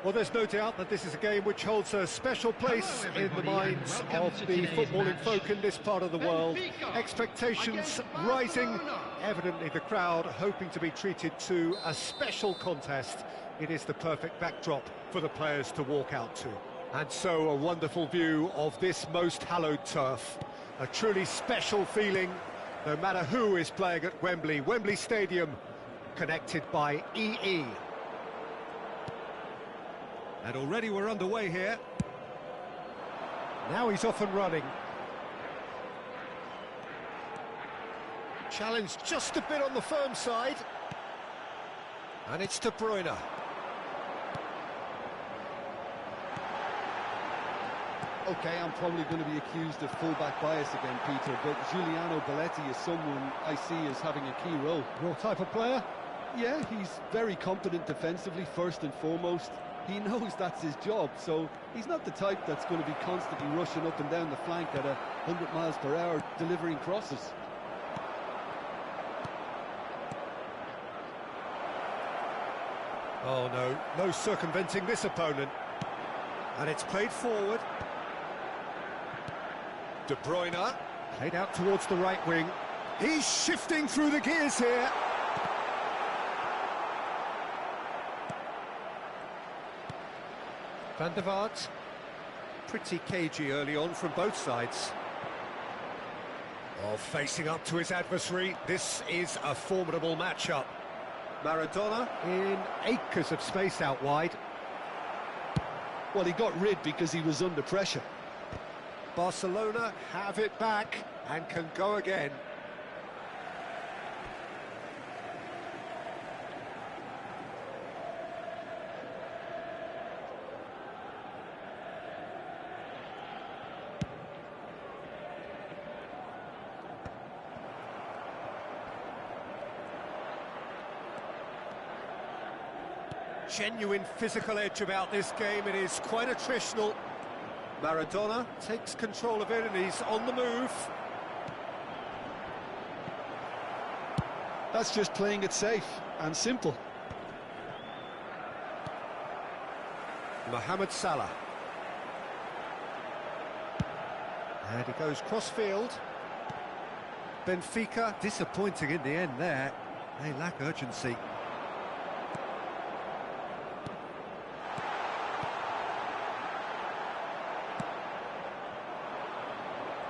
Well, there's no doubt that this is a game which holds a special place in the minds of the footballing folk in this part of the world. Expectations rising, evidently the crowd hoping to be treated to a special contest. It is the perfect backdrop for the players to walk out to. And so a wonderful view of this most hallowed turf. A truly special feeling, no matter who is playing at Wembley. Wembley Stadium, connected by EE. And already we're underway here. Now he's off and running. Challenge just a bit on the firm side. And it's De Bruyne. Okay, I'm probably going to be accused of full-back bias again, Peter, but Giuliano Belletti is someone I see as having a key role. Your type of player? Yeah, he's very competent defensively, first and foremost. He knows that's his job, so he's not the type that's going to be constantly rushing up and down the flank at 100 miles per hour, delivering crosses. Oh no circumventing this opponent. And it's played forward. De Bruyne, played out towards the right wing. He's shifting through the gears here. Van der Vaart, pretty cagey early on from both sides. Oh, facing up to his adversary, this is a formidable matchup. Maradona in acres of space out wide. Well, he got rid because he was under pressure. Barcelona have it back and can go again. Genuine physical edge about this game. It is quite attritional. Maradona takes control of it and he's on the move. That's just playing it safe and simple. Mohamed Salah. And he goes cross-field. Benfica disappointing in the end there. They lack urgency.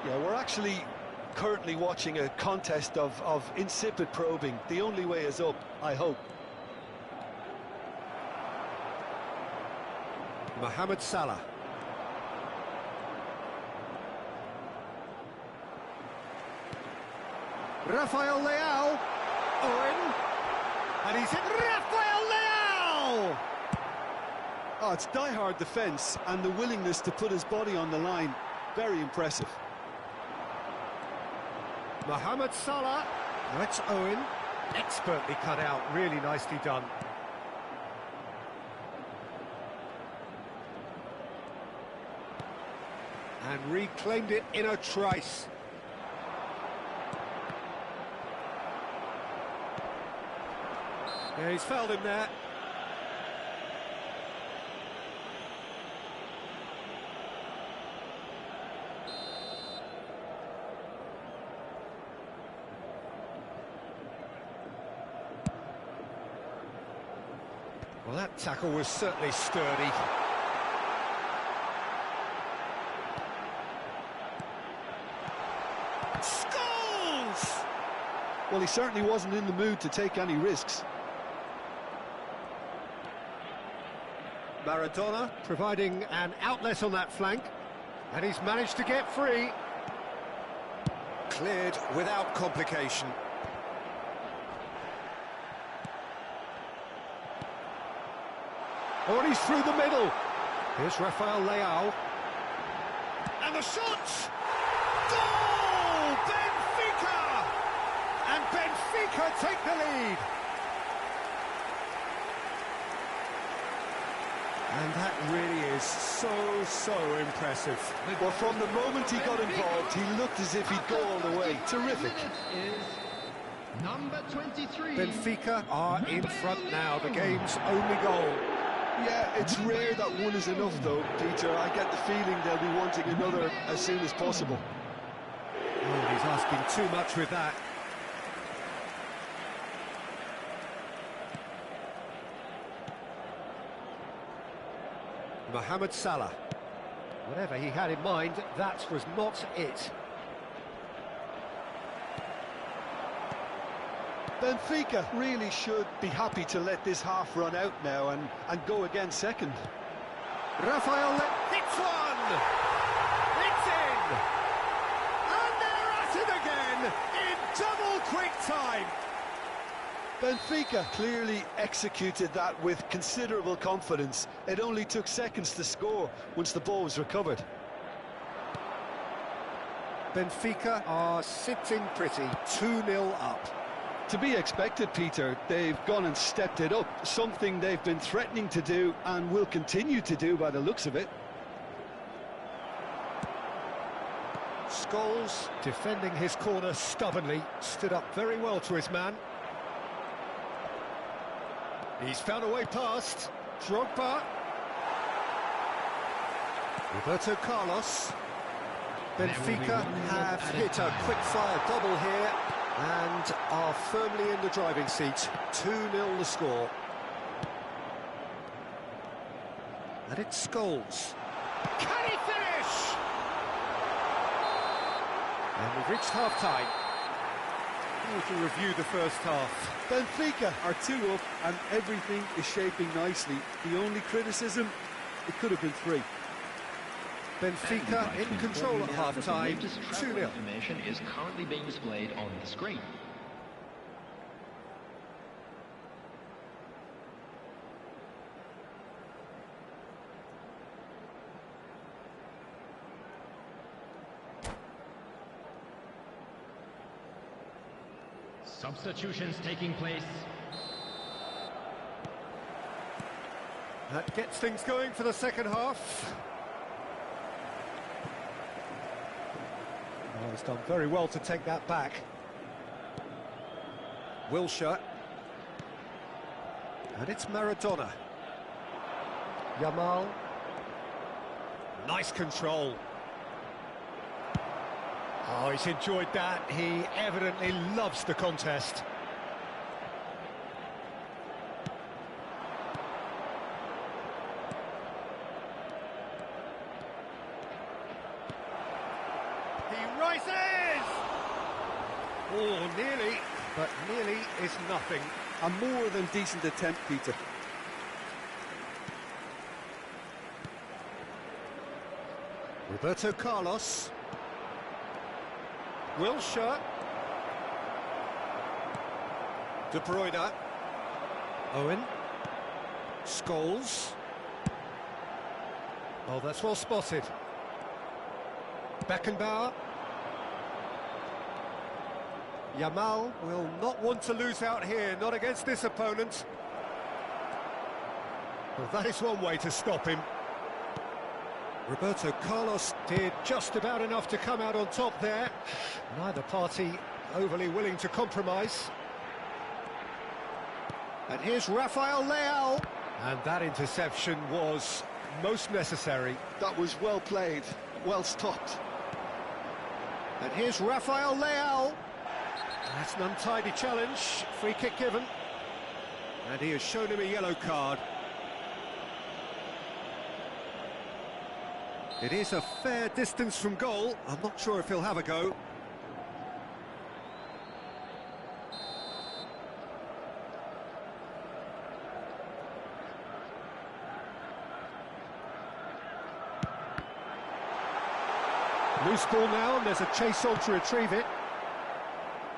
Yeah, we're actually currently watching a contest of insipid probing. The only way is up, I hope. Mohamed Salah. Rafael Leao. Owen. And he's hit Rafael Leao! Oh, it's die-hard defence and the willingness to put his body on the line. Very impressive. Mohamed Salah, that's Owen, expertly cut out, really nicely done. And reclaimed it in a trice. Yeah, he's fouled him there. Well, that tackle was certainly sturdy. Scores! Well, he certainly wasn't in the mood to take any risks. Maradona providing an outlet on that flank, and he's managed to get free. Cleared without complication. Oh, and he's through the middle. Here's Rafael Leao. And the shot! Goal! Benfica! And Benfica take the lead. And that really is so impressive. Well, from the moment he got involved, he looked as if he'd go all the way. Terrific. Number 23. Benfica are in front now, the game's only goal. Yeah, it's rare that one is enough, though, Peter. I get the feeling they'll be wanting another as soon as possible. Oh, he's asking too much with that. Mohamed Salah. Whatever he had in mind, that was not it. Benfica really should be happy to let this half run out now and go again second. Rafael hits one! It's in! And they're at it again in double quick time! Benfica clearly executed that with considerable confidence. It only took seconds to score once the ball was recovered. Benfica are sitting pretty, 2-0 up. To be expected, Peter. They've gone and stepped it up, something they've been threatening to do and will continue to do by the looks of it. Scholes, defending his corner stubbornly, stood up very well to his man. He's found a way past. Drogba. Roberto Carlos. Benfica have hit a quick-fire double here and are firmly in the driving seat. 2-0 the score. And it's Scholes. Can he finish? And we've reached half-time. To review the first half. Benfica are 2 up and everything is shaping nicely. The only criticism, it could have been 3. Benfica in control at half-time, 2-0. Information is currently being displayed on the screen. Substitutions taking place. That gets things going for the second half. Oh, he's done very well to take that back. Wilshere. And it's Maradona. Yamal. Nice control. Oh, he's enjoyed that. He evidently loves the contest. He rises! Oh, nearly, but nearly is nothing. A more than decent attempt, Peter. Roberto Carlos. Wilshere. De Bruyne. Owen. Scholes. Oh, that's well spotted. Beckenbauer. Yamal will not want to lose out here, not against this opponent. Well, that is one way to stop him. Roberto Carlos did just about enough to come out on top there. Neither party overly willing to compromise. And here's Rafael Leao. And that interception was most necessary. That was well played, well stopped. And here's Rafael Leao. That's an untidy challenge. Free kick given. And he has shown him a yellow card. It is a fair distance from goal. I'm not sure if he'll have a go. Loose ball now, and there's a chase on to retrieve it.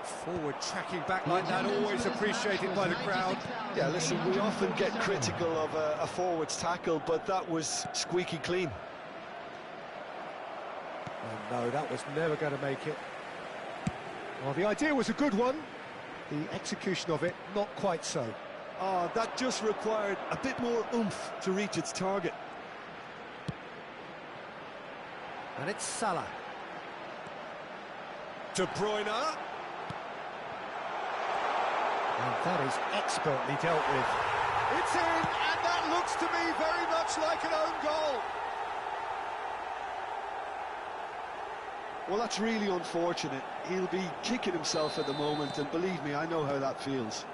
Forward tracking back like that, always appreciated by the crowd. Yeah, listen, we often get critical of a forward's tackle, but that was squeaky clean. Oh, no, that was never going to make it. Well, the idea was a good one. The execution of it, not quite so. Oh, that just required a bit more oomph to reach its target. And it's Salah. De Bruyne. And that is expertly dealt with. It's in, and that looks to me very much like an own goal. Well, that's really unfortunate. He'll be kicking himself at the moment, and believe me, I know how that feels.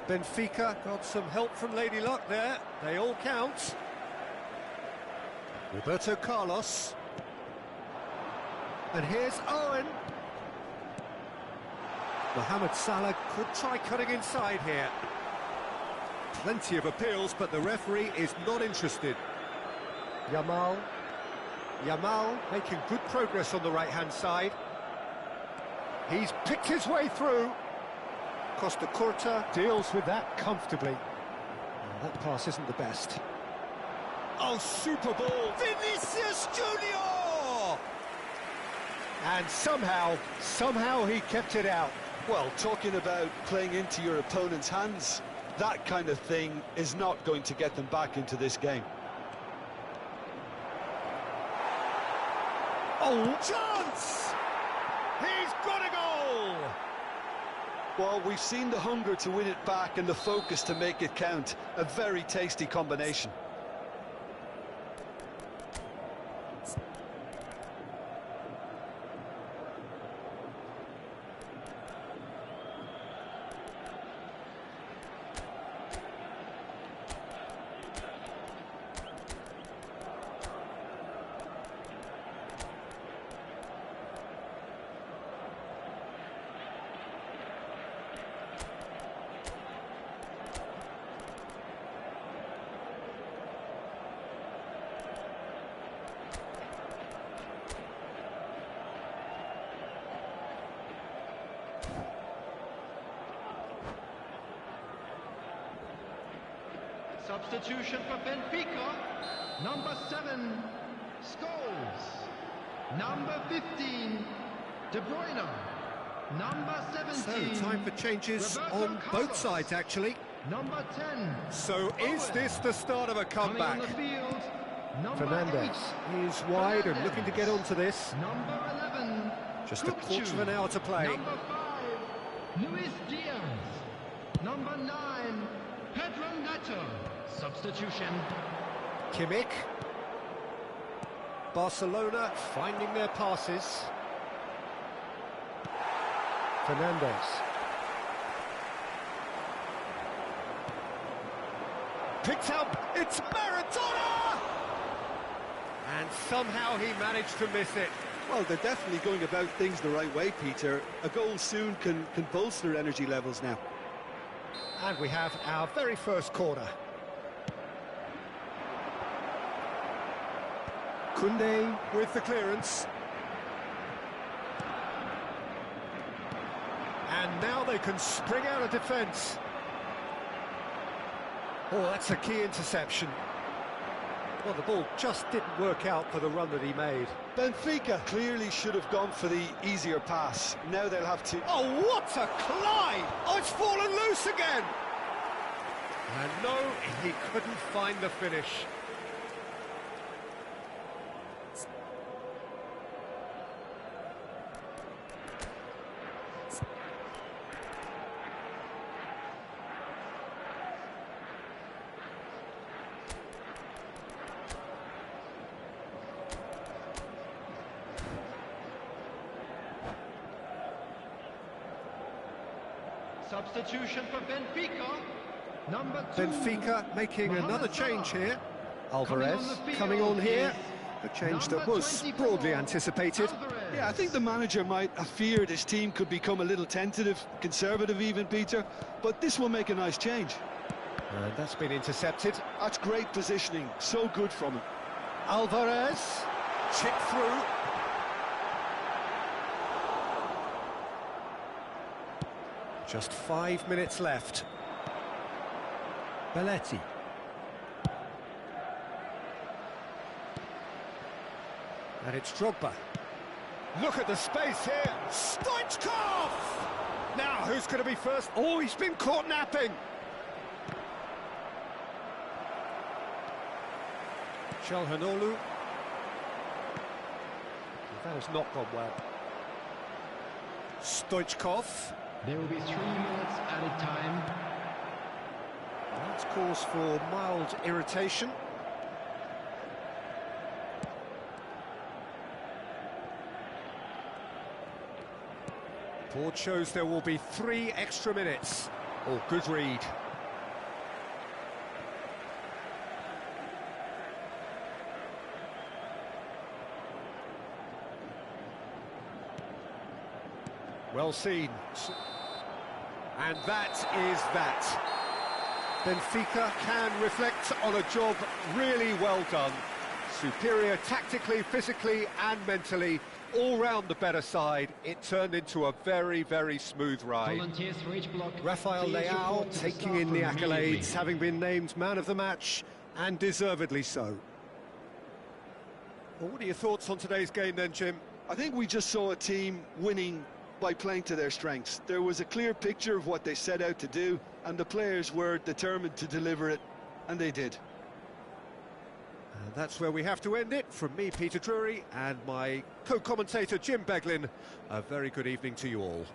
Benfica got some help from Lady Luck there. They all count. Roberto Carlos. And here's Owen. Mohamed Salah could try cutting inside here. Plenty of appeals, but the referee is not interested. Yamal making good progress on the right-hand side. He's picked his way through. Costa Curta deals with that comfortably. Oh, that pass isn't the best. Oh, super ball! Vinicius Junior! And somehow he kept it out. Well, talking about playing into your opponent's hands, that kind of thing is not going to get them back into this game. Oh, chance! He's got a goal! Well, we've seen the hunger to win it back and the focus to make it count. A very tasty combination. Substitution for Benfica, number 7, Scholes. Number 15, De Bruyne. Number 17. So, time for changes Roberto on Carlos. both sides, actually. Number 10. So, is Owen. this the start of a Coming on comeback? the field, number Fernandes 8. is wide and looking to get onto this. Number 11. Just a quarter of an hour to play. Number 5, Luis Diaz. Number 9, Pedro Neto. Substitution. Kimmich. Barcelona finding their passes. Fernandes. Picked up, it's Maradona! And somehow he managed to miss it. Well, they're definitely going about things the right way, Peter. A goal soon can bolster energy levels now. And we have our very first corner. Koundé with the clearance. And now they can spring out of defence. Oh, that's a key interception. Well, the ball just didn't work out for the run that he made. Benfica clearly should have gone for the easier pass. Now they'll have to... Oh, what a climb! Oh, it's fallen loose again! And no, he couldn't find the finish. Substitution for Benfica, number 2. Benfica making Mohamed another change Salah. here. Alvarez coming on here. A change that was broadly anticipated. Yeah, I think the manager might have feared his team could become a little tentative, conservative even, Peter, but this will make a nice change. And that's been intercepted. That's great positioning, so good from him. Alvarez, chipped through. Just 5 minutes left. Belletti. And it's Drogba. Look at the space here. Stoichkov! Now, who's going to be first? Oh, he's been caught napping. Çalhanoğlu. That has not gone well. Stoichkov. There will be 3 minutes added time. That's cause for mild irritation. Board shows there will be 3 extra minutes. Oh, good read. Well seen. And that is that. Benfica can reflect on a job really well done. Superior tactically, physically and mentally. All round the better side. It turned into a very, very smooth ride. Volunteers for each block. Rafael Please Leao report to the taking staff in the room immediately. accolades, having been named man of the match, and deservedly so. Well, what are your thoughts on today's game then, Jim? I think we just saw a team winning by playing to their strengths. There was a clear picture of what they set out to do, and the players were determined to deliver it, and they did. And that's where we have to end it. From me, Peter Drury, and my co-commentator, Jim Beglin, a very good evening to you all.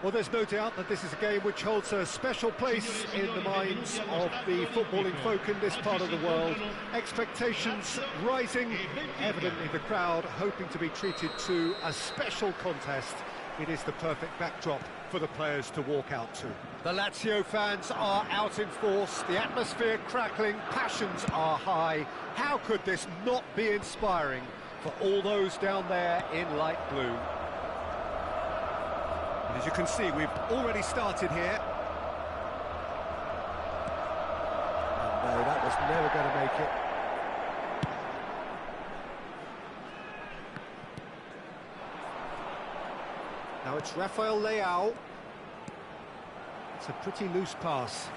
Well, there's no doubt that this is a game which holds a special place in the minds of the footballing folk in this part of the world. Expectations rising, evidently the crowd hoping to be treated to a special contest. It is the perfect backdrop for the players to walk out to. The Lazio fans are out in force, the atmosphere crackling, passions are high. How could this not be inspiring for all those down there in light blue? And as you can see, we've already started here. And no, that was never going to make it. Now it's Rafael Leao. It's a pretty loose pass.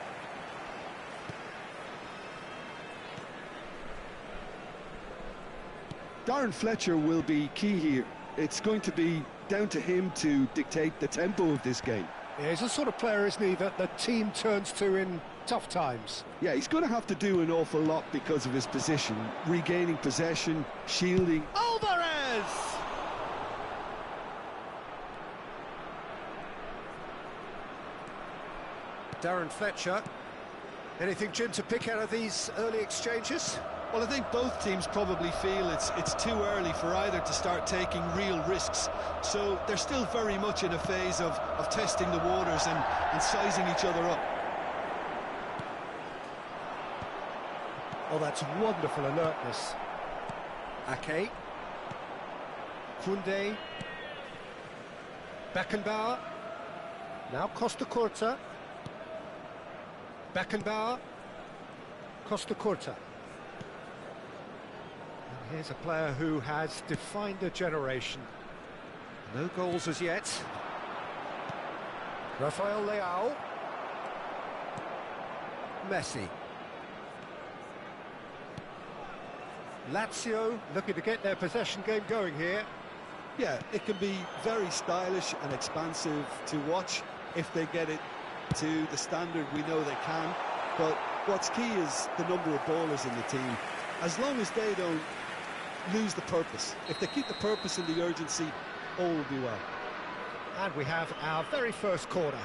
Darren Fletcher will be key here. It's going to be down to him to dictate the tempo of this game. Yeah, he's the sort of player, isn't he, that the team turns to in tough times. Yeah, he's going to have to do an awful lot because of his position. Regaining possession, shielding. Alvarez! Darren Fletcher. Anything, Jim, to pick out of these early exchanges? Well, I think both teams probably feel it's too early for either to start taking real risks. So they're still very much in a phase of testing the waters and sizing each other up. Oh, that's wonderful alertness. Ake. Koundé. Beckenbauer. Now Costa Curta. Beckenbauer. Costa Curta. Here's a player who has defined a generation. No goals as yet. Rafael Leao. Messi. Lazio looking to get their possession game going here. Yeah, it can be very stylish and expansive to watch if they get it to the standard we know they can. But what's key is the number of ballers in the team. As long as they don't lose the purpose. If they keep the purpose and the urgency, all will be well. And we have our very first corner.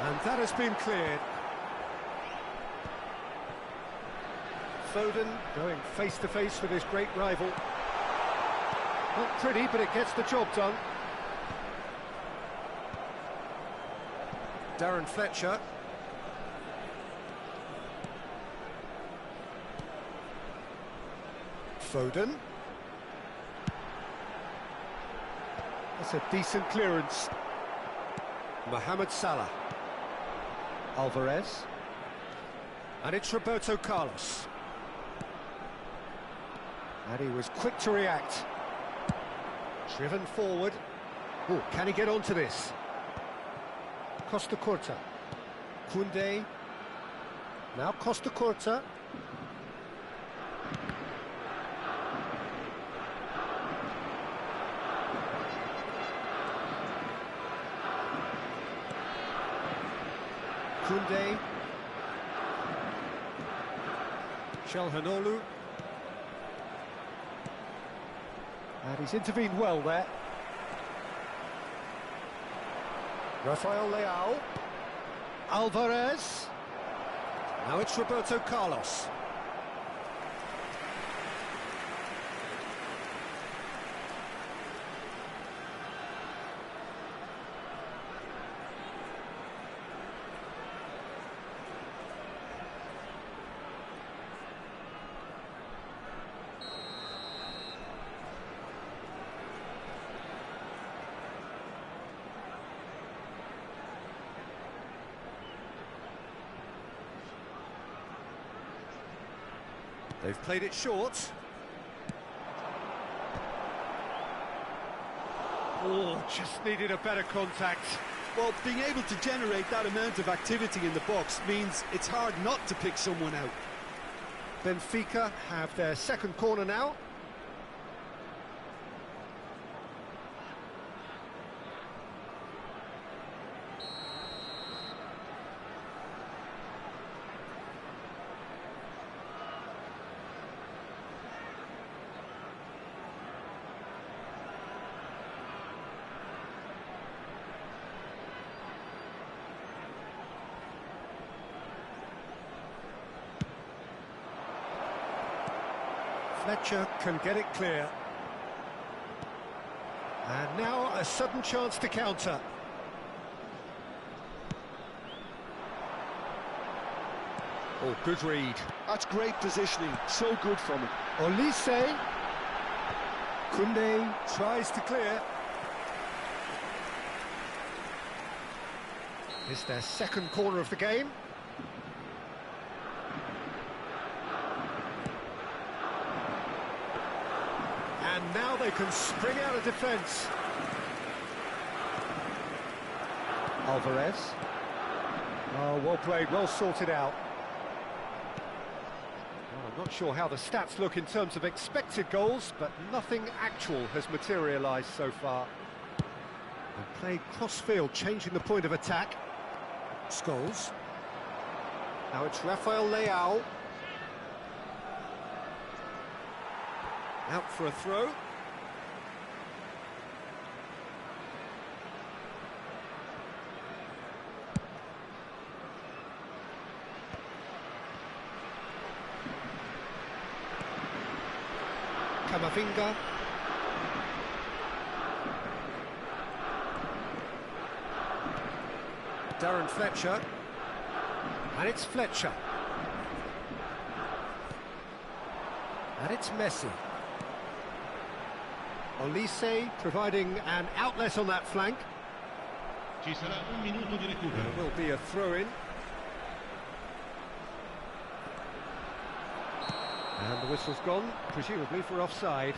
And that has been cleared. Foden going face to face with his great rival. Not pretty, but it gets the job done. Darren Fletcher. Foden. That's a decent clearance. Mohamed Salah. Alvarez. And it's Roberto Carlos. And he was quick to react. Driven forward. Oh, can he get onto this? Costa Curta. Koundé. Now Costa Curta. Koundé. Çalhanoğlu. And he's intervened well there. Rafael Leao. Alvarez. Now it's Roberto Carlos. They've played it short. Oh, just needed a better contact. Well, being able to generate that amount of activity in the box means it's hard not to pick someone out. Benfica have their second corner now. Fletcher can get it clear. And now a sudden chance to counter. Oh, good read. That's great positioning, so good from him. Olise. Koundé tries to clear. It's their second corner of the game. And now they can spring out of defence. Alvarez. Oh, well played, well sorted out. Well, I'm not sure how the stats look in terms of expected goals, but nothing actual has materialised so far. They played cross-field, changing the point of attack. Scholes. Now it's Rafael Leao. Out for a throw. Camavinga. Darren Fletcher. And it's Fletcher. And it's Messi. Olise providing an outlet on that flank. Ci sarà un minuto di recupero. There will be a throw-in. And the whistle's gone, presumably for offside.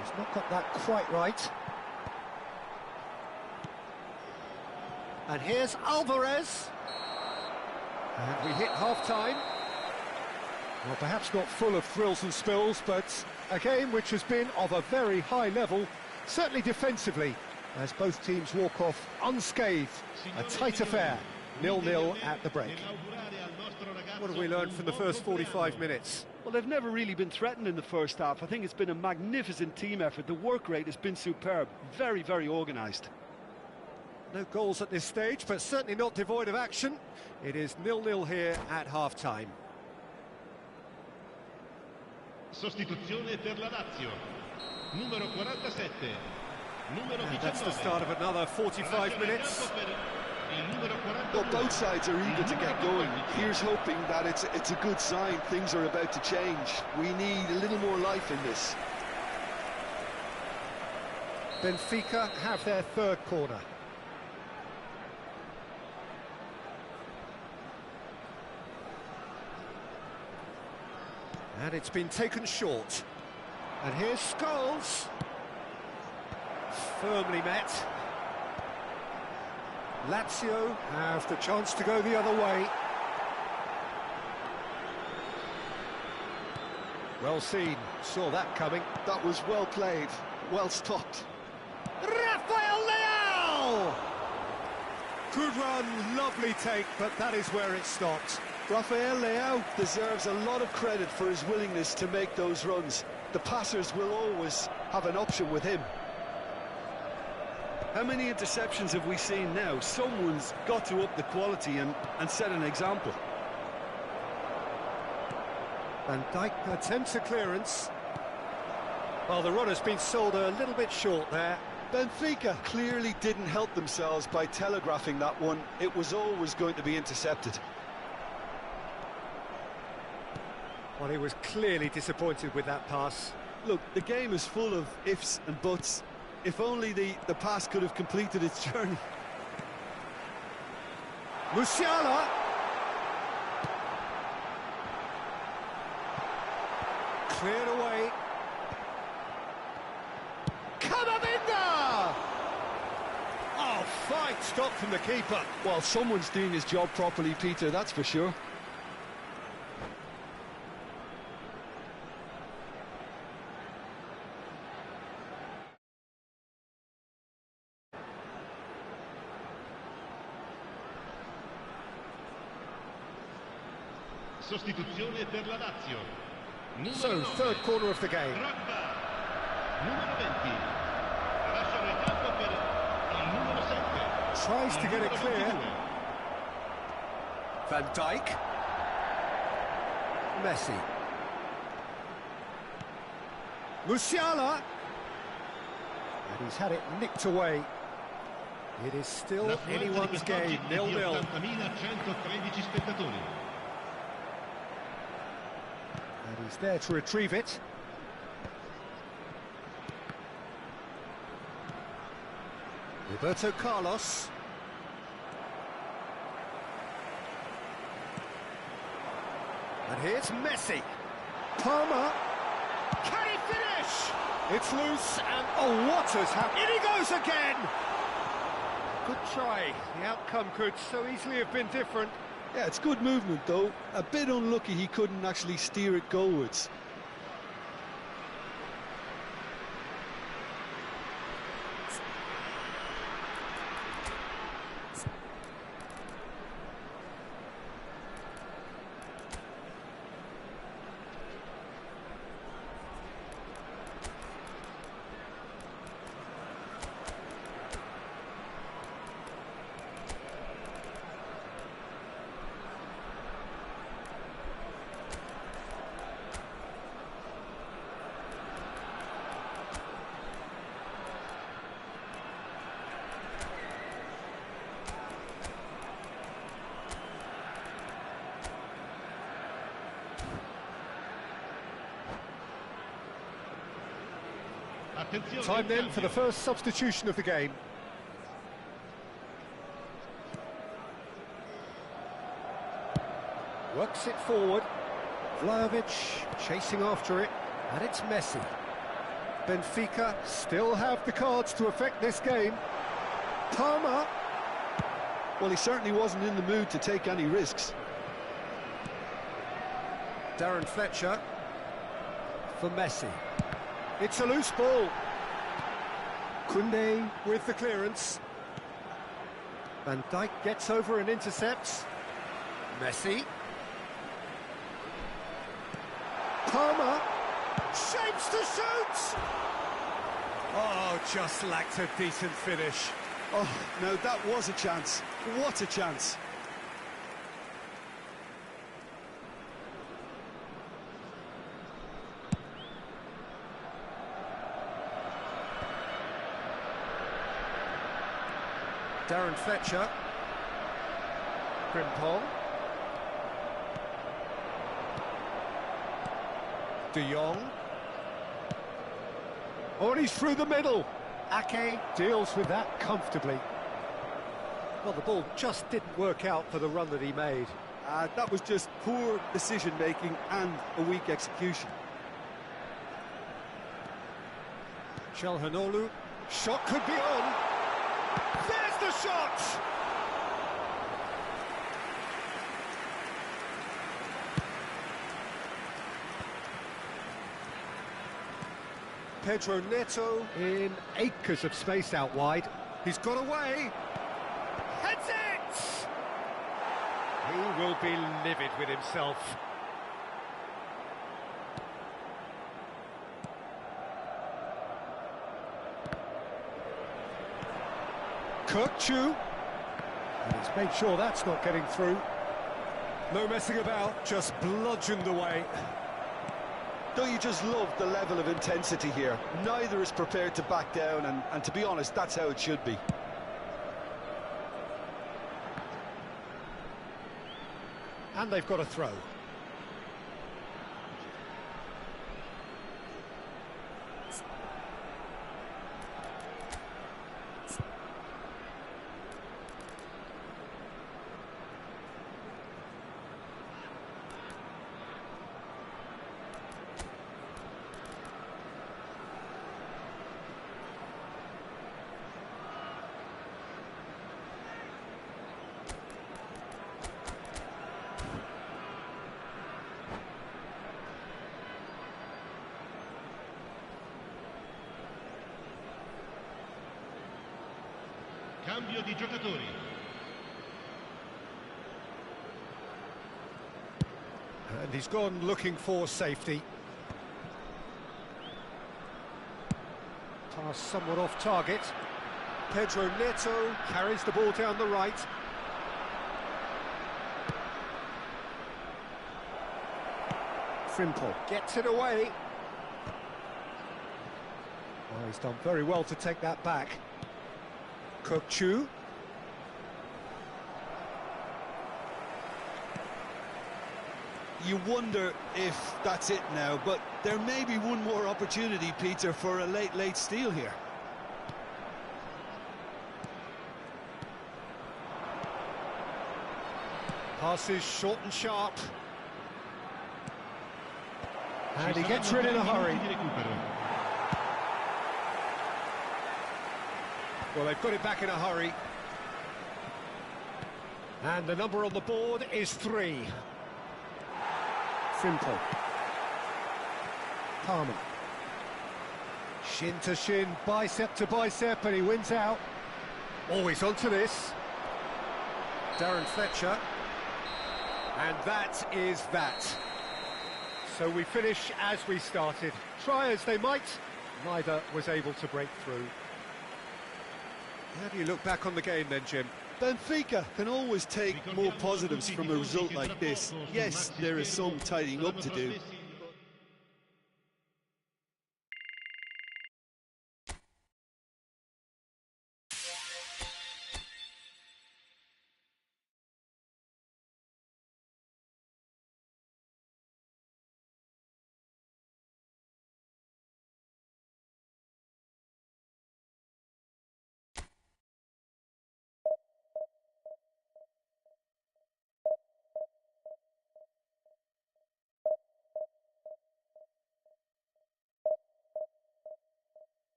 He's not got that quite right. And here's Alvarez. And we hit half-time. Well, perhaps not full of thrills and spills, but a game which has been of a very high level, certainly defensively, as both teams walk off unscathed. A tight affair, 0-0 at the break. What have we learned from the first 45 minutes? Well, they've never really been threatened in the first half. I think it's been a magnificent team effort. The work rate has been superb. Very, very organised. No goals at this stage, but certainly not devoid of action. It is 0-0 here at half-time. Sostituzione per la Lazio. Numero 47. Numero 19. That's the start of another 45 minutes. Well, both sides are eager to get going. Here's hoping that it's a good sign. Things are about to change. We need a little more life in this. Benfica have their third corner. And it's been taken short. And here's Scholes. Firmly met. Lazio have the chance to go the other way. Well seen, saw that coming. That was well played, well stopped. Rafael Leao! Good run, lovely take, but that is where it stopped. Rafael Leao deserves a lot of credit for his willingness to make those runs. The passers will always have an option with him. How many interceptions have we seen now? Someone's got to up the quality and set an example. Van Dijk attempts a clearance. Well, the run has been sold a little bit short there. Benfica clearly didn't help themselves by telegraphing that one. It was always going to be intercepted. Well, he was clearly disappointed with that pass. Look, the game is full of ifs and buts. If only the pass could have completed its journey. Musiala. Cleared away. Camavinga! Oh, fine stop from the keeper. Well, someone's doing his job properly, Peter, that's for sure. Sostituzione per la Lazio. So, third corner of the game. Numero 20. Lasciano il campo per il numero 7. Tries to get it clear. 22. Van Dijk. Messi. Musiala. And he's had it nicked away. It is still L'affluenza di anyone's quest'oggi game, è di 0-0. 80.113 spettatori. And he's there to retrieve it. Roberto Carlos. And here's Messi. Palmer. Can he finish? It's loose and oh, what has happened? In he goes again! Good try. The outcome could so easily have been different. Yeah, it's good movement, though. A bit unlucky he couldn't actually steer it goalwards. Attenzione, Time il then for the cambio. first substitution of the game. Works it forward. Vlahovic chasing after it, and it's Messi. Benfica still have the cards to affect this game. Palmer. Well, he certainly wasn't in the mood to take any risks. Darren Fletcher for Messi. It's a loose ball. Koundé with the clearance. Van Dijk gets over and intercepts. Messi. Palmer. Shapes to shoot! Oh, just lacked a decent finish. Oh, now that was a chance. What a chance. Darren Fletcher. Frimpong. De Jong. Oh, and he's through the middle. Ake deals with that comfortably. Well, the ball just didn't work out for the run that he made. That was just poor decision-making and a weak execution. Chalhanoglu. Shot could be on. There's the shot! Pedro Neto in acres of space out wide. He's got away. Heads it! He will be livid with himself. Kirkchu. And he's made sure that's not getting through. No messing about, just bludgeoned away. Don't you just love the level of intensity here? Neither is prepared to back down, and to be honest, that's how it should be. And they've got a throw. Cambio di giocatori. And he's gone looking for safety. Pass somewhat off target. Pedro Neto carries the ball down the right. Frimpong gets it away. Oh, he's done very well to take that back. Kokchu. You wonder if that's it now, but there may be one more opportunity, Peter, for a late steal here. Passes short and sharp. And he gets rid in a hurry. Well, they've got it back in a hurry. And the number on the board is 3. Frimpong. Palmer. Shin to shin, bicep to bicep, and he wins out. Always onto this. Darren Fletcher. And that is that. So we finish as we started. Try as they might, neither was able to break through. How do you look back on the game then, Jim? Benfica can always take more positives from a result like this. Yes, there is some tidying up to do.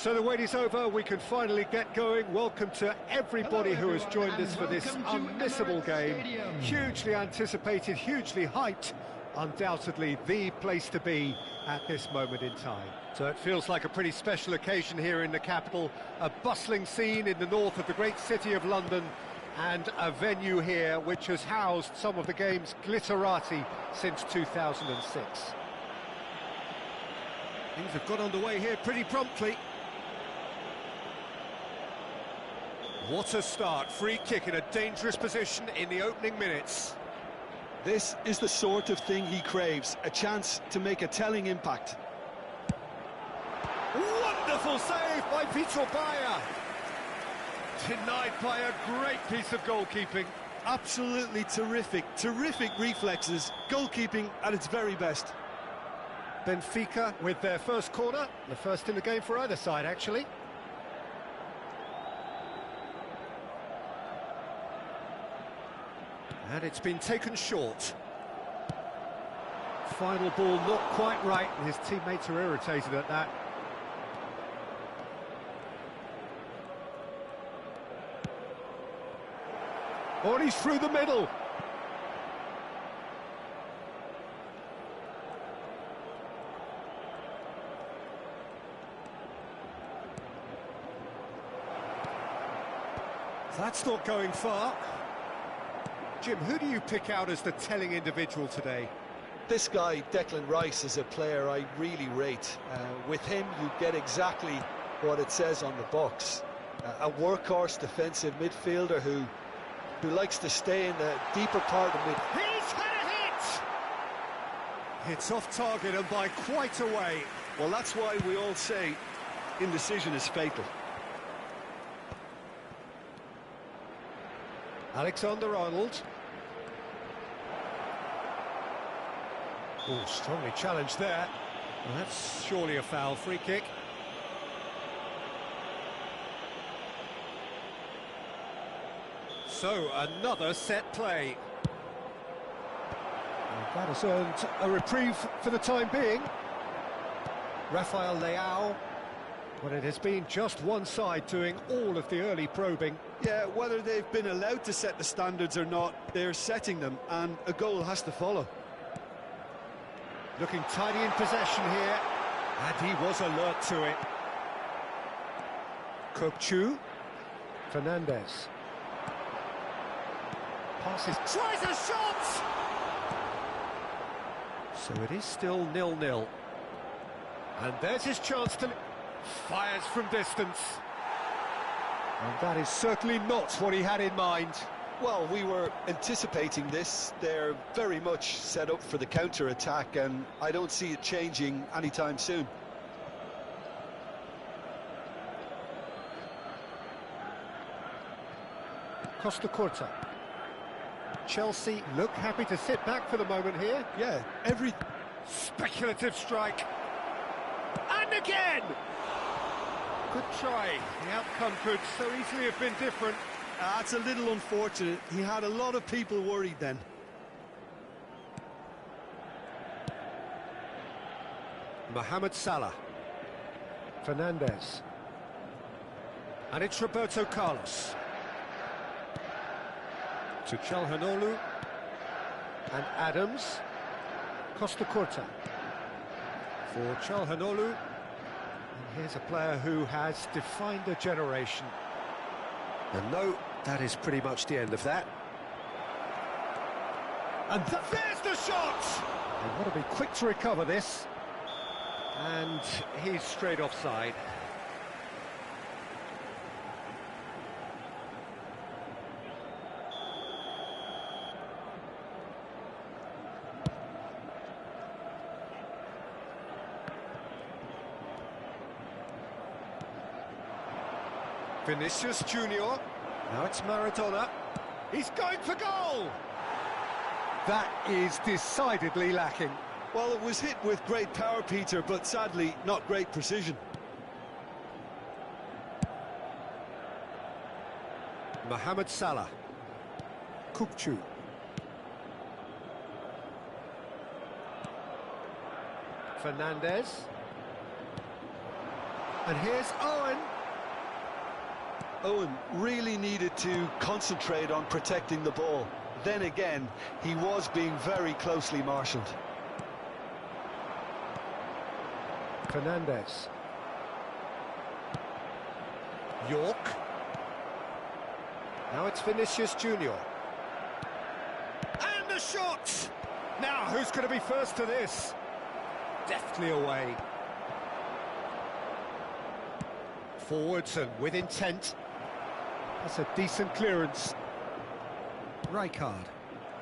So the wait is over, we can finally get going. Welcome to everybody who has joined us for this unmissable game. Hugely anticipated, hugely hyped, undoubtedly the place to be at this moment in time. So it feels like a pretty special occasion here in the capital, a bustling scene in the north of the great city of London, and a venue here which has housed some of the game's glitterati since 2006. Things have got underway here pretty promptly. What a start, free kick in a dangerous position in the opening minutes. This is the sort of thing he craves, a chance to make a telling impact. Wonderful save by Vitor Baia. Denied by a great piece of goalkeeping. absolutely terrific. Terrific reflexes. Goalkeeping at its very best. Benfica with their first corner, the first in the game for either side, actually. And it's been taken short. Final ball not quite right, and his teammates are irritated at that. Oh, and he's through the middle. That's not going far. Jim, who do you pick out as the telling individual today? This guy, Declan Rice, is a player I really rate. With him, you get exactly what it says on the box. A workhorse defensive midfielder who likes to stay in the deeper part of mid. He's had a hit! It's off target and by quite a way. Well, that's why we all say indecision is fatal. Alexander-Arnold. Oh, strongly challenged there. Well, that's surely a foul. Free kick. So, another set play. And that has earned a reprieve for the time being. Rafael Leao. Well, it has been just one side doing all of the early probing. Yeah, whether they've been allowed to set the standards or not, they're setting them, and a goal has to follow. Looking tidy in possession here, and he was alert to it. Kopchu. Fernandez. Passes. Tries a shot! So it is still 0-0. And there's his chance to... Fires from distance. And that is certainly not what he had in mind. Well, we were anticipating this. They're very much set up for the counter-attack, and I don't see it changing anytime soon. Costa Curta. Chelsea look happy to sit back for the moment here. Yeah, every... Speculative strike. And again! Good try. The outcome could so easily have been different. That's a little unfortunate. He had a lot of people worried then. Mohamed Salah. Fernandez. And it's Roberto Carlos. To Calhanoglu. And Adams. Costa Curta. For Calhanoglu. And here's a player who has defined a generation. And no, that is pretty much the end of that. And there's the shot! They've got to be quick to recover this. And he's straight offside. Vinicius Junior. Now it's Maradona. He's going for goal! That is decidedly lacking. Well, it was hit with great power, Peter, but sadly, not great precision. Mohamed Salah. Kopchu. Fernandez. And here's Owen. Owen really needed to concentrate on protecting the ball. Then again, he was being very closely marshalled. Fernandez. York. Now it's Vinicius Junior. And the shot! Now, who's going to be first to this? Deftly away. Forwards and with intent. That's a decent clearance. Rijkaard.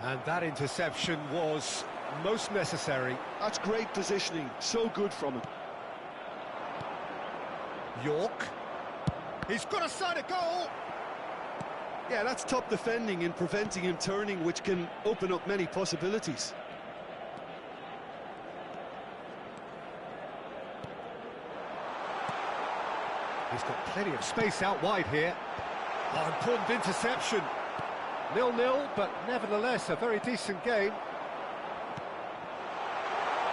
And that interception was most necessary. That's great positioning, so good from him. York. He's got a side of goal. Yeah, that's top defending and preventing him turning, which can open up many possibilities. He's got plenty of space out wide here. Oh, important interception. 0-0, but nevertheless a very decent game.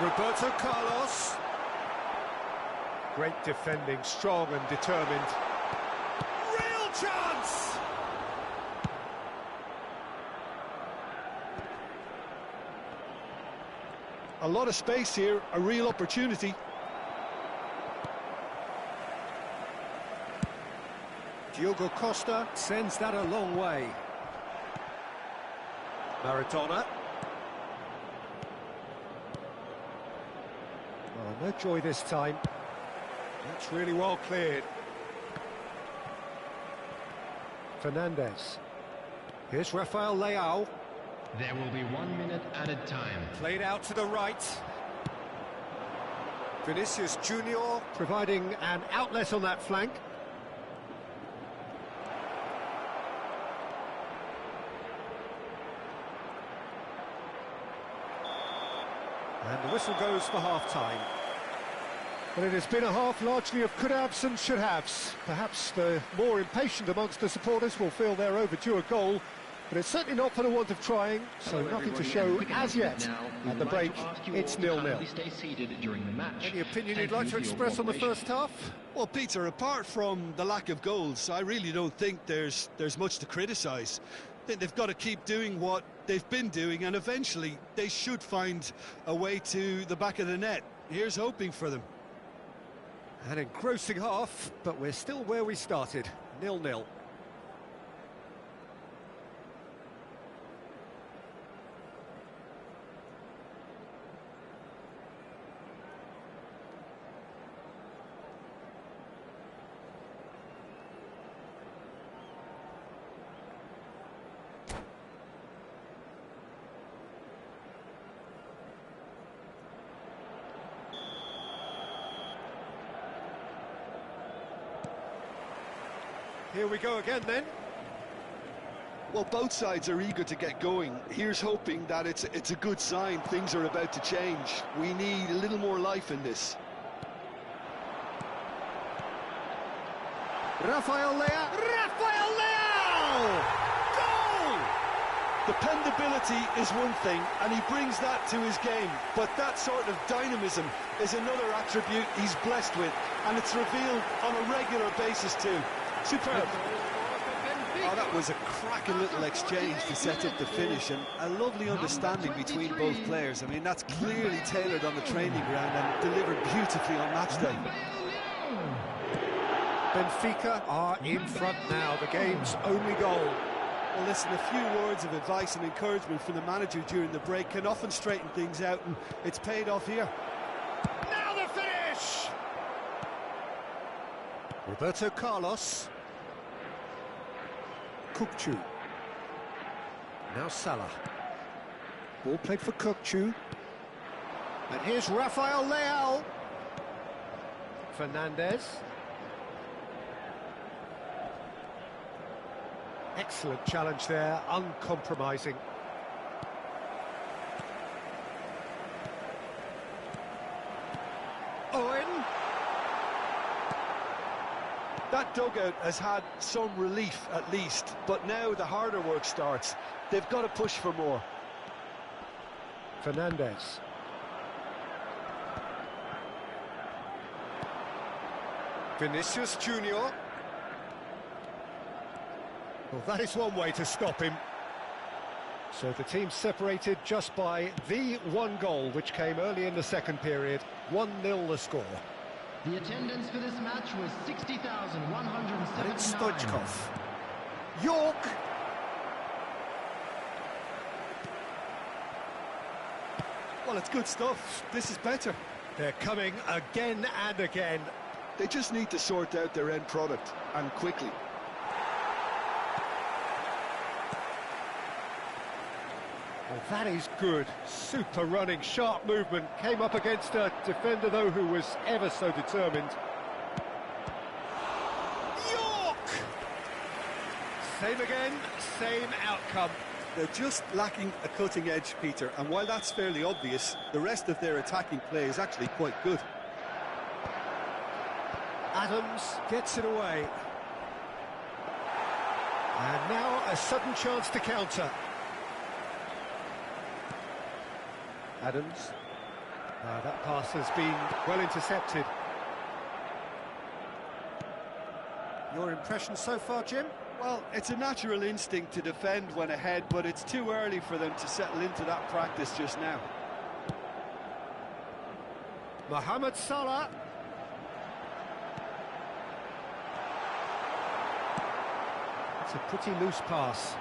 Roberto Carlos. Great defending, strong and determined. Real chance! A lot of space here, a real opportunity. Diogo Costa sends that a long way. Maradona. Oh, no joy this time. That's really well cleared. Fernandez. Here's Rafael Leao. There will be 1 minute added time. Played out to the right. Vinicius Junior providing an outlet on that flank. And the whistle goes for half-time. Well, it has been a half largely of could-haves and should-haves. Perhaps the more impatient amongst the supporters will feel they're overdue a goal, but it's certainly not for the want of trying, so nothing to show as yet. At the break, it's 0-0. Any opinion you'd like to express on the first half? Well, Peter, apart from the lack of goals, I really don't think there's much to criticise. I think they've got to keep doing what they've been doing, and eventually they should find a way to the back of the net. Here's hoping for them. An engrossing half, but we're still where we started, 0-0. Here we go again then. Well, both sides are eager to get going. Here's hoping that it's a good sign. Things are about to change. We need a little more life in this. Rafael Leao! Rafael Leao! Goal! Dependability is one thing, and he brings that to his game, but that sort of dynamism is another attribute he's blessed with, and it's revealed on a regular basis too. Superb. Oh, that was a cracking little exchange to set up the finish, and a lovely understanding between both players. I mean, that's clearly tailored on the training ground and delivered beautifully on match day. Benfica are in front now, the game's only goal. Well, listen, a few words of advice and encouragement from the manager during the break can often straighten things out, and it's paid off here. Now the finish! Roberto Carlos. Kukçu. Now Salah. Ball played for Kukçu. And here's Rafael Leao. Fernandez. Excellent challenge there, uncompromising. Owen. That dugout has had some relief at least, but now the harder work starts. They've got to push for more. Fernandez. Vinicius Junior. Well, that is one way to stop him. So the team separated just by the one goal, which came early in the second period. 1-0 the score. The attendance for this match was 60,179. And it's Stoichkov. York. Well, it's good stuff. This is better. They're coming again and again. They just need to sort out their end product, and quickly. Well, that is good. Super running, sharp movement. Came up against a defender, though, who was ever so determined. York! Same again, same outcome. They're just lacking a cutting edge, Peter, and while that's fairly obvious, the rest of their attacking play is actually quite good. Adams gets it away. And now a sudden chance to counter. Adams. That pass has been well intercepted. Your impression so far, Jim? Well, it's a natural instinct to defend when ahead, but it's too early for them to settle into that practice just now. Mohamed Salah. It's a pretty loose pass.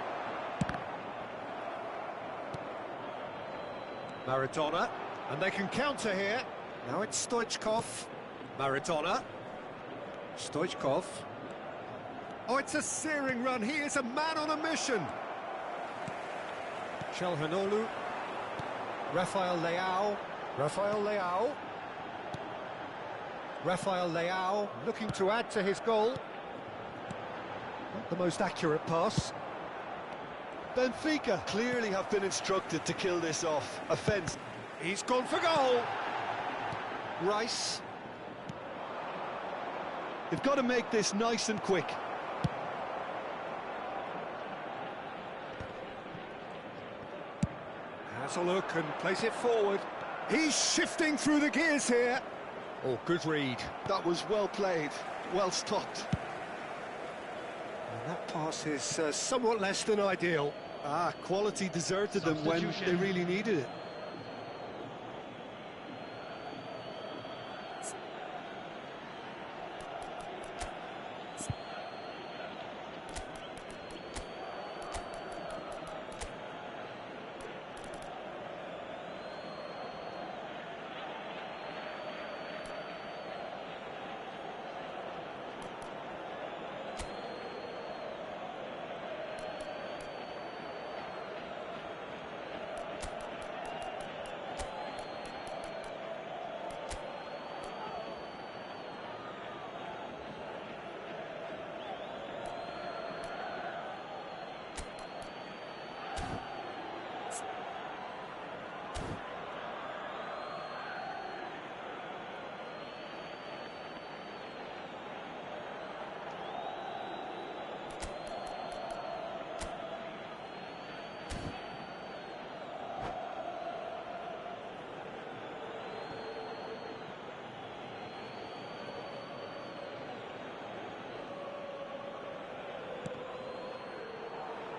Maradona, and they can counter here. Now it's Stoichkov. Maradona. Stoichkov. Oh, it's a searing run. He is a man on a mission. Chelhanoglu. Rafael Leao. Rafael Leao. Rafael Leao looking to add to his goal. Not the most accurate pass. Benfica clearly have been instructed to kill this off. Offence. He's gone for goal. Rice. They've got to make this nice and quick. Has a look and plays it forward. He's shifting through the gears here. Oh, good read. That was well played, well stopped. And that pass is somewhat less than ideal. Quality deserted them when they really needed it.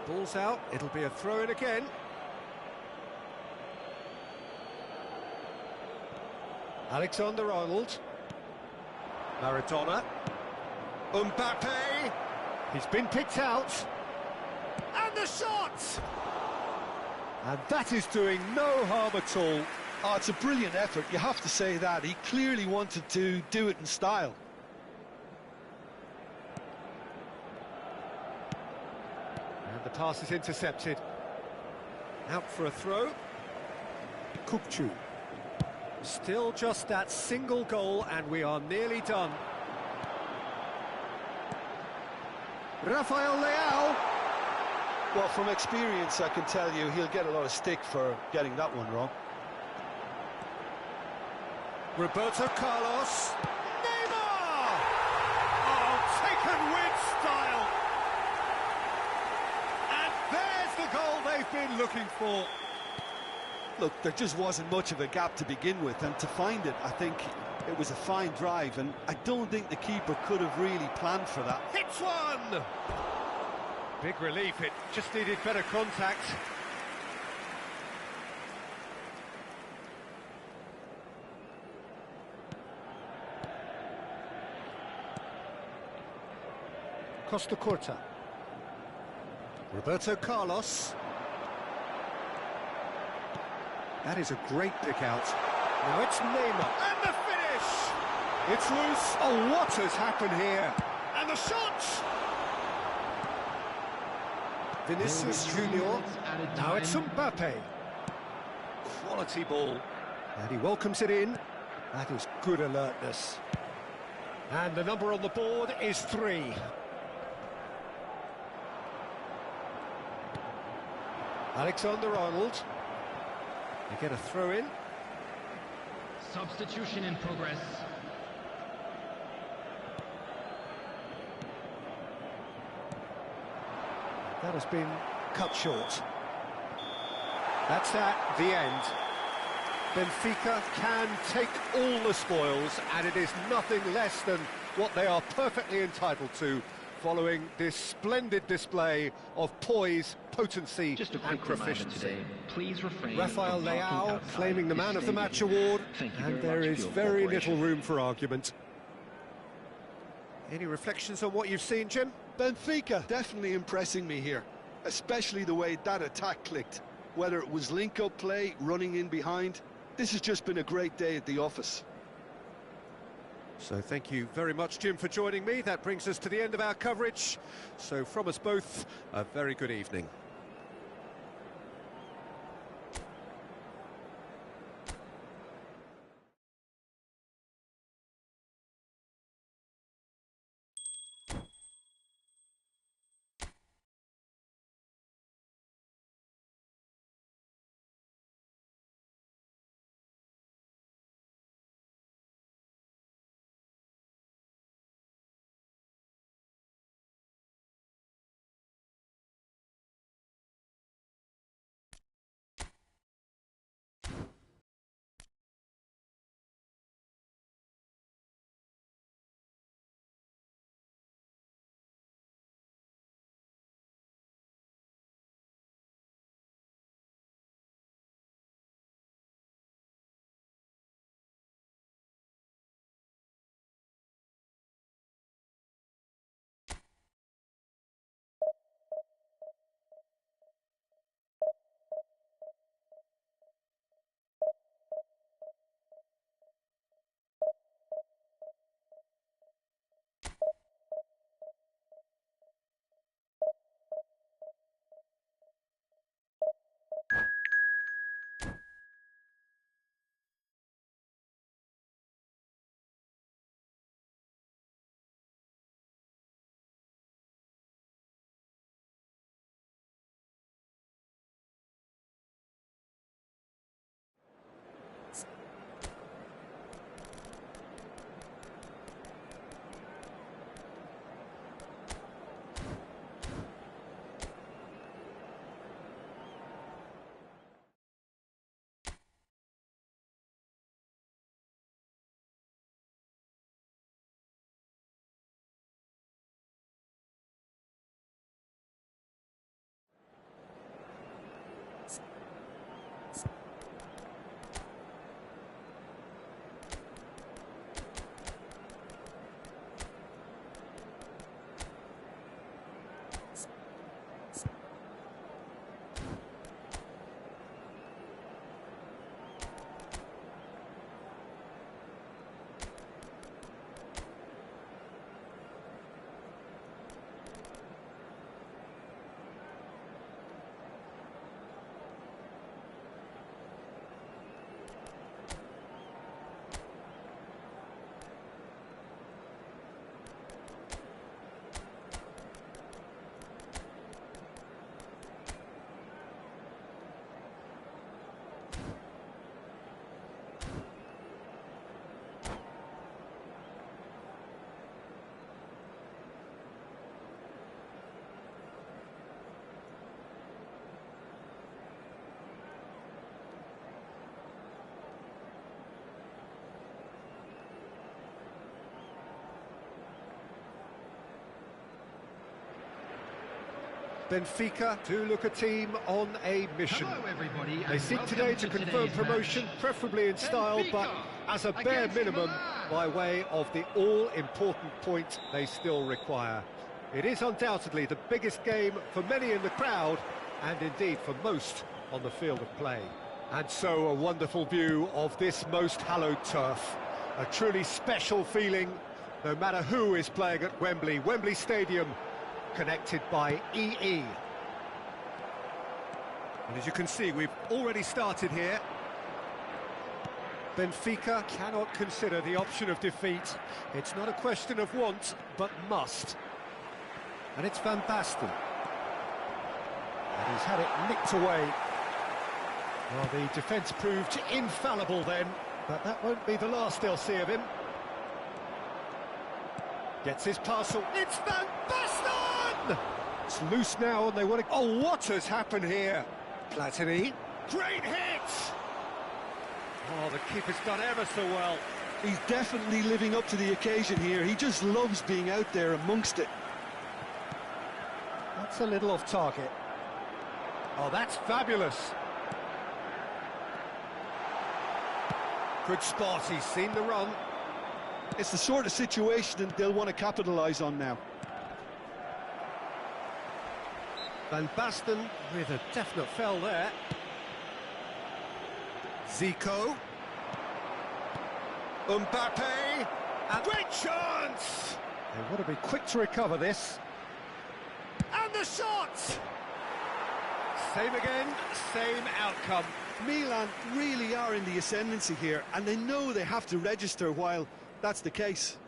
Ball's out, it'll be a throw-in again. Alexander-Arnold. Maradona. Mbappe. He's been picked out. And the shot! And that is doing no harm at all. Oh, it's a brilliant effort, you have to say that. He clearly wanted to do it in style. And the pass is intercepted. Out for a throw. Kukçu. Still just that single goal and we are nearly done. Rafael Leao. Well, from experience, I can tell you he'll get a lot of stick for getting that one wrong. Roberto Carlos. Neymar! Oh, taken with style. And there's the goal they've been looking for. Look, there just wasn't much of a gap to begin with, and to find it, I think it was a fine drive, and I don't think the keeper could have really planned for that. Hits one! Big relief, it just needed better contact. Costa Curta. Roberto Carlos. That is a great pick out. Now it's Neymar. And the finish! It's loose. Oh, what has happened here? And the shot! Vinicius Junior. Now it's Mbappe. Quality ball. And he welcomes it in. That is good alertness. And the number on the board is 3. Alexander-Arnold. They get a throw in. Substitution in progress. That has been cut short. That's at the end. Benfica can take all the spoils, and it is nothing less than what they are perfectly entitled to, following this splendid display of poise, potency Just a and quick reminder proficiency. today, please refrain Rafael from parking Leao outside claiming the this Man of the stadium. Match award, Thank you and very there much is for your very cooperation. little room for argument. Any reflections on what you've seen, Jim? Benfica definitely impressing me here, especially the way that attack clicked. Whether it was link-up play, running in behind, this has just been a great day at the office. So thank you very much, Jim, for joining me. That brings us to the end of our coverage. So from us both, a very good evening. Benfica do look a team on a mission. Hello, everybody, They and seek welcome today to to confirm today's promotion, match. preferably in style, but as a bare against minimum, Milan. by way of the all-important point they still require. It is undoubtedly the biggest game for many in the crowd, and indeed for most on the field of play. And so a wonderful view of this most hallowed turf. A truly special feeling, no matter who is playing at Wembley. Wembley Stadium, connected by EE. And as you can see, we've already started here. Benfica cannot consider the option of defeat. It's not a question of want, but must. And it's Van Basten. And he's had it nicked away. Well, the defence proved infallible then, but that won't be the last they'll see of him. Gets his parcel. It's Van Basten! It's loose now and they want to... Oh, what has happened here? Platini. Great hit! Oh, the keeper's done ever so well. He's definitely living up to the occasion here. He just loves being out there amongst it. That's a little off target. Oh, that's fabulous. Good spot, he's seen the run. It's the sort of situation that they'll want to capitalise on now. Van Basten with a definite fell there. Zico. Mbappe. And great chance! They want to be quick to recover this. And the shot! Same again, same outcome. Milan really are in the ascendancy here, and they know they have to register while that's the case.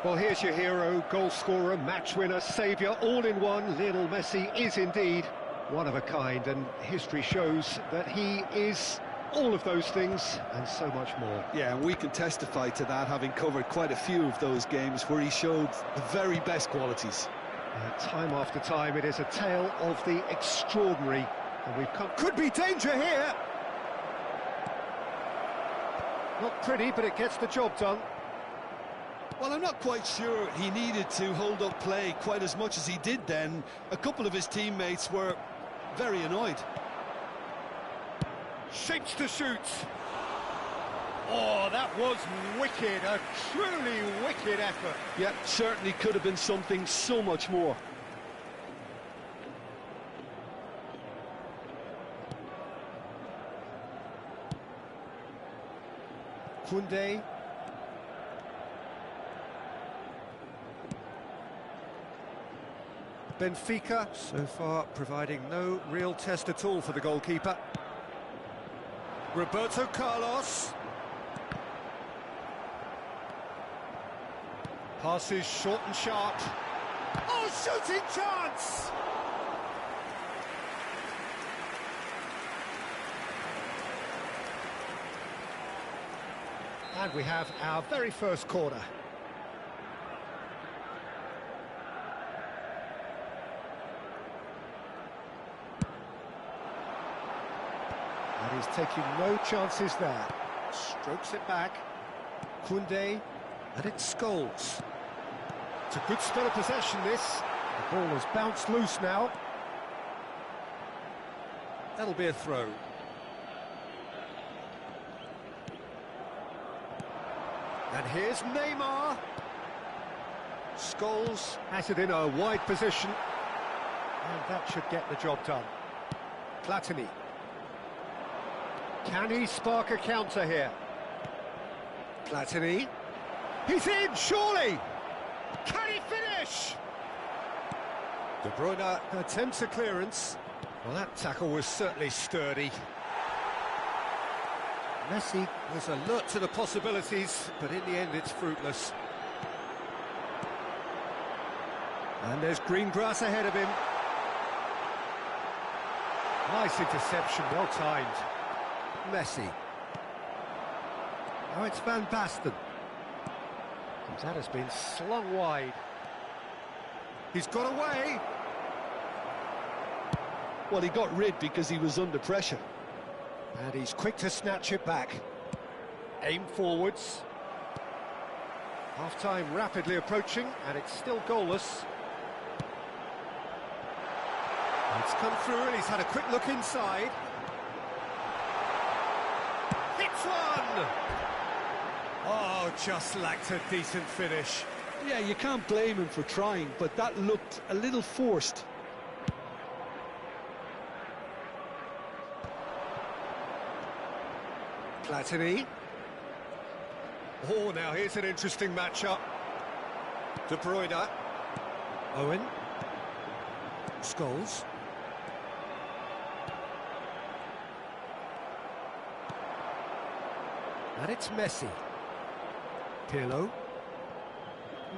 Well, here's your hero, goal scorer, match winner, saviour, all in one. Lionel Messi is indeed one of a kind, and history shows that he is all of those things and so much more. Yeah, and we can testify to that, having covered quite a few of those games where he showed the very best qualities. Time after time, it is a tale of the extraordinary, and we've come... Could be danger here! Not pretty, but it gets the job done. Well, I'm not quite sure he needed to hold up play quite as much as he did then. A couple of his teammates were very annoyed. Shapes to shoot. Oh, that was wicked, a truly wicked effort. Yeah, certainly could have been something so much more. Koundé. Benfica, so far providing no real test at all for the goalkeeper. Roberto Carlos. Passes short and sharp. Oh, shooting chance! And we have our very first corner. And he's taking no chances there. Strokes it back. Koundé, and it's Scholes. It's a good spell of possession, this. The ball has bounced loose now. That'll be a throw. And here's Neymar. Scholes has it in a wide position. And that should get the job done. Platini. Can he spark a counter here? Platini. He's in, surely! Can he finish? De Bruyne attempts a clearance. Well, that tackle was certainly sturdy. Messi was alert to the possibilities, but in the end it's fruitless. And there's green grass ahead of him. Nice interception, well timed. Messi. Now it's Van Basten. And that has been slung wide. He's got away. Well, he got rid because he was under pressure. And he's quick to snatch it back. Aim forwards. Half-time rapidly approaching, and it's still goalless. It's come through, and he's had a quick look inside. Hits one! Oh, just lacked a decent finish. Yeah, you can't blame him for trying, but that looked a little forced. Platini. Oh, now here's an interesting matchup. De Bruyne. Owen. Scholes. And it's Messi. Pirlo.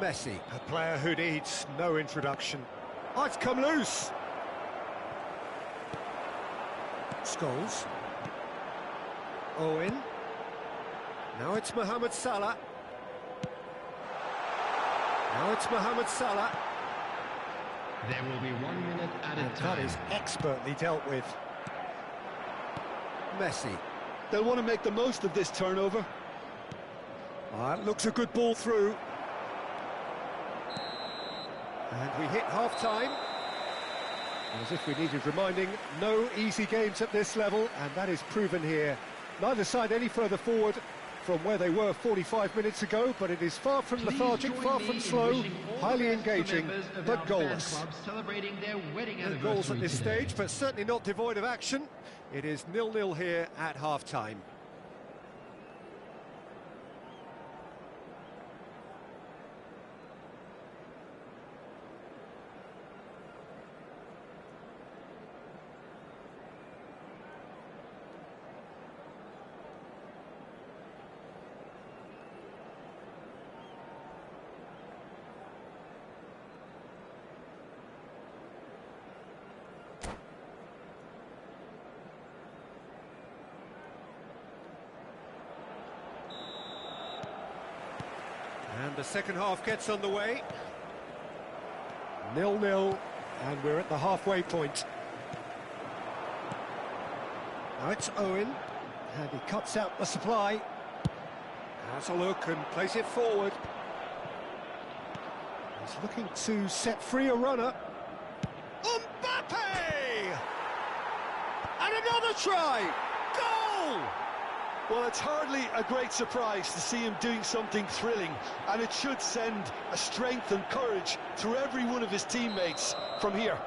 Messi, a player who needs no introduction. Oh, it's come loose. Scholes. Owen. Now it's Mohamed Salah. Now it's Mohamed Salah. There will be 1 minute added And time. that is expertly dealt with. Messi. They'll want to make the most of this turnover. That looks a good ball through. And we hit half-time. As if we needed reminding, no easy games at this level, and that is proven here. Neither side any further forward from where they were 45 minutes ago, but it is far from Please lethargic, join far me from in slow, wishing all highly the best to engaging, members of but our fan goalless. club celebrating their wedding No anniversary goals at this today. stage, but certainly not devoid of action. It is 0-0 here at half-time. And the second half gets underway. 0-0, and we're at the halfway point. Now it's Owen, and he cuts out the supply. Has a look and plays it forward. He's looking to set free a runner. Mbappe! And another try! Goal! Well, it's hardly a great surprise to see him doing something thrilling, and it should send a strength and courage through every one of his teammates from here.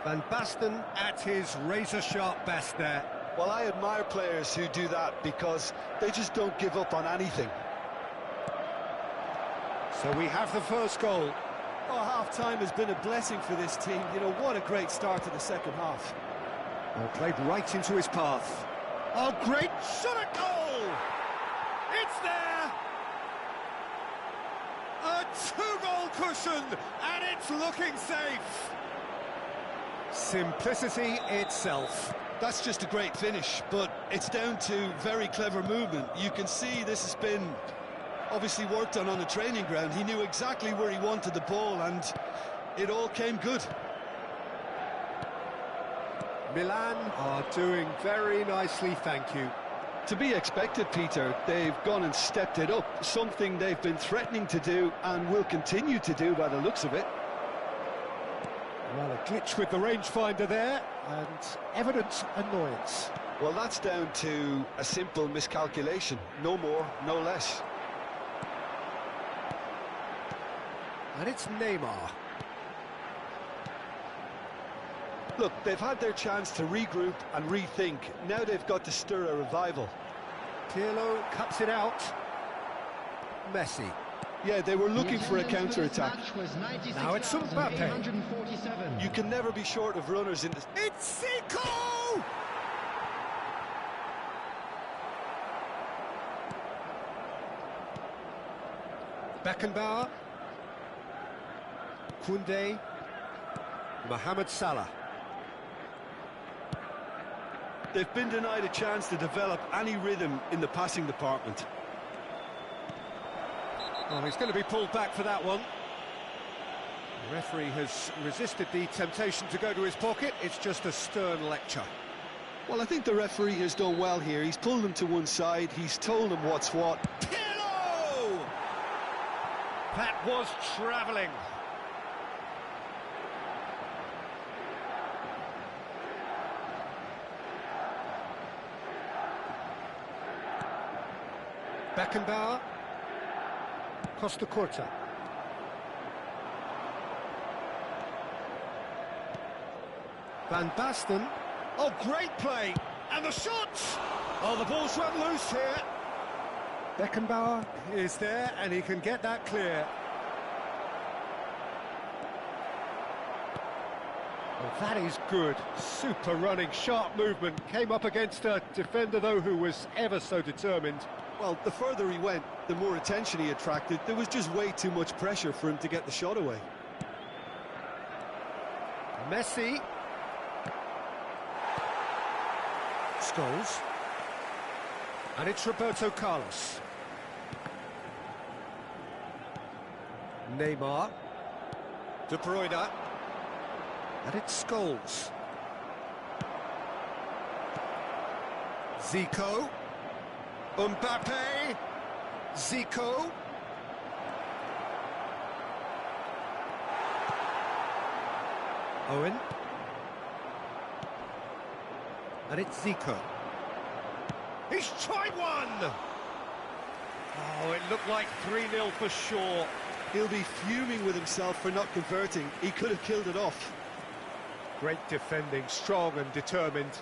Van Basten at his razor-sharp best there. Well, I admire players who do that because they just don't give up on anything. So we have the first goal. Oh, half-time has been a blessing for this team. You know, what a great start to the second half. Well, played right into his path. Oh, great shot at goal! It's there! A two-goal cushion, and it's looking safe. Simplicity itself. That's just a great finish, but it's down to very clever movement. You can see this has been obviously worked on the training ground. He knew exactly where he wanted the ball, and it all came good. Milan are doing very nicely, thank you. To be expected, Peter. They've gone and stepped it up, something they've been threatening to do and will continue to do by the looks of it. Well, a glitch with the rangefinder there, and evident annoyance. Well, that's down to a simple miscalculation. No more, no less. And it's Neymar. Look, they've had their chance to regroup and rethink. Now they've got to stir a revival. Pirlo cuts it out. Messi. Yeah, they were looking for a counter-attack. Now it's Mbappe. You can never be short of runners in this. It's Zico! Beckenbauer. Koundé. Mohamed Salah. They've been denied a chance to develop any rhythm in the passing department. Oh, he's going to be pulled back for that one. The referee has resisted the temptation to go to his pocket. It's just a stern lecture. Well, I think the referee has done well here. He's pulled them to one side. He's told them what's what. Pirlo! That was travelling. Beckenbauer. Costa Curta. Van Basten. Oh, great play! And the shot! Oh, the ball's run loose here. Beckenbauer is there, and he can get that clear. Well, that is good. Super running, sharp movement. Came up against a defender, though, who was ever so determined. Well, the further he went, the more attention he attracted. There was just way too much pressure for him to get the shot away. Messi. Scholes. And it's Roberto Carlos. Neymar. De Bruyne. And it's Scholes. Zico. Mbappe. Zico. Owen. And it's Zico. He's tried one! Oh, it looked like 3-0 for sure. He'll be fuming with himself for not converting. He could have killed it off. Great defending, strong and determined.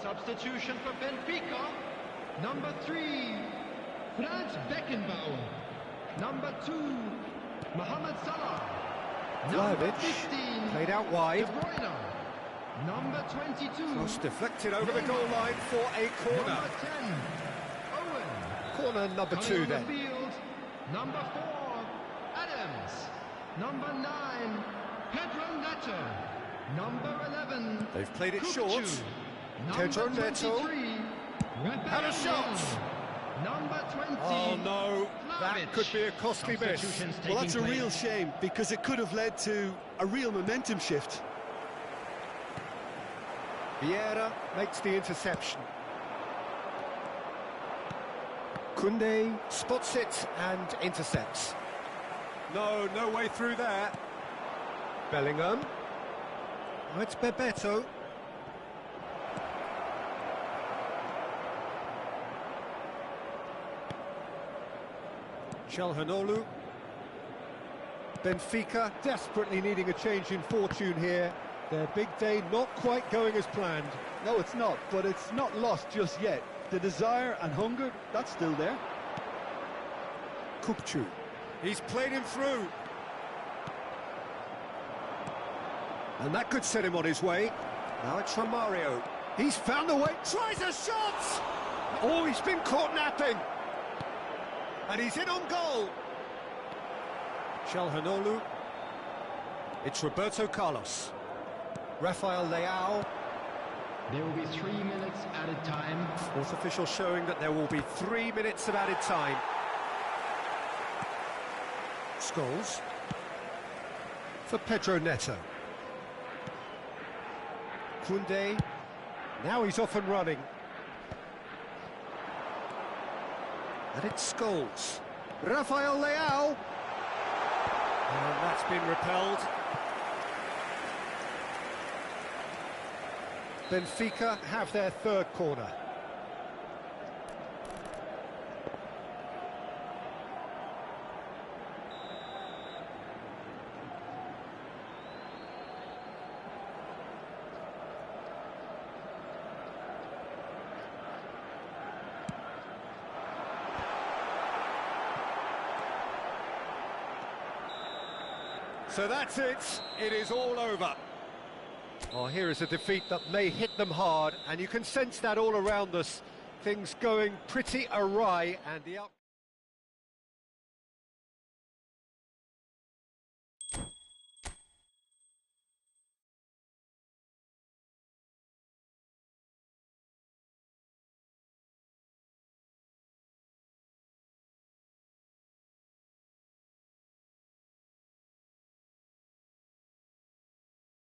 Substitution for Benfica. Number 3, Franz Beckenbauer. Number 2, Mohamed Salah. Number Vlahovic 15, played out wide. De Bruyne. Number 22, Cross deflected over the goal line for a corner. Number 10, Owen. Corner number Coming 2 on then. the field, number 4, Adams. Number 9, Pedro Neto. Number 11, They've played it Kukucu. short. Number Pedro Neto. 23, Had a shot. Number 20, Oh no, that Vlahovic. could be a costly miss. Substitutions Well, that's a taking real place. shame, because it could have led to a real momentum shift. Vieira makes the interception. Koundé spots it and intercepts. No way through there. Bellingham. Oh, it's Bebeto. Calhanoglu. Benfica desperately needing a change in fortune here. Their big day not quite going as planned. No, it's not, but it's not lost just yet. The desire and hunger, that's still there. Kukucu. He's played him through. And that could set him on his way. Now it's Romario. He's found a way, tries a shot! Oh, he's been caught napping. And he's in on goal. Calhanoglu. It's Roberto Carlos. Rafael Leao. There will be 3 minutes added time. Fourth official showing that there will be 3 minutes of added time. Scholes. For Pedro Neto. Koundé. Now he's off and running. And it's Scholes. Rafael Leao. And that's been repelled. Benfica have their third corner. So that's it. It is all over. Oh, here is a defeat that may hit them hard, and you can sense that all around us. Things going pretty awry, and the outcome...